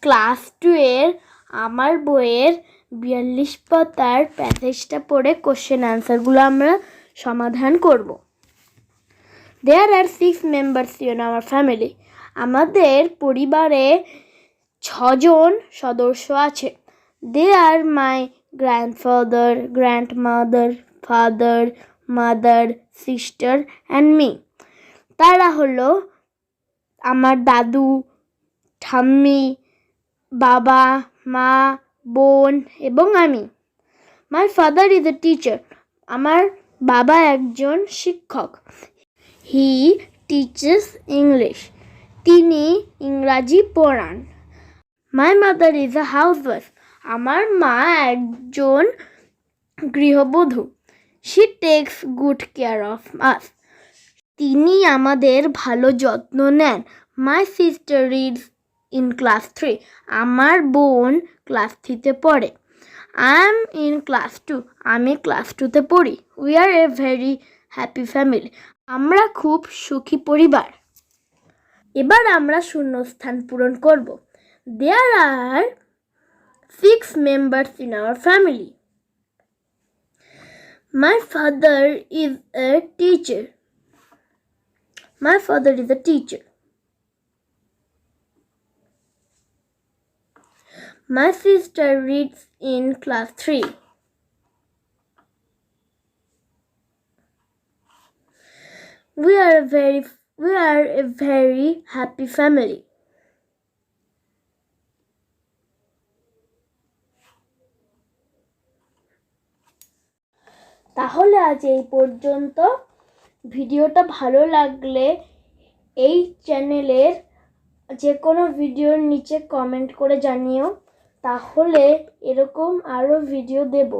Class 2 এর আমার বইয়ের 42 পাতার প্যাসেজটা পড়ে কোশ্চেন আনসারগুলো আমরা সমাধান করব। There are 6 members in our family. আমাদের পরিবারে 6 জন সদস্য আছে। They are my grandfather, grandmother, father, mother, sister and me. তারা হলো আমার দাদু, ঠাম্মি, বাবা, মা, বোন এবং আমি। My father is a teacher. আমার বাবা একজন শিক্ষক। He teaches English. তিনি ইংরাজি পড়ান। My mother is a housewife. আমার মা একজন গৃহবধূ। She takes good care of us. তিনি আমাদের ভালো যত্ন নেন। My sister reads in class 3. আমার বোন ক্লাস 3-তে পড়ে। I am in class 2. আমি ক্লাস 2-তে পড়ি। We are a very happy family. আমরা খুব সুখী পরিবার। এবার আমরা শূন্যস্থান পূরণ করব। There are 6 members in our family. My father is a teacher. My father is a teacher. My sister reads in class 3. We are a very happy family. তাহলে আজ এই পর্যন্ত। ভিডিওটা ভালো লাগলে এই চ্যানেলের যে কোনো ভিডিওর নিচে কমেন্ট করে জানিও, তাহলে এরকম আরও ভিডিও দেব।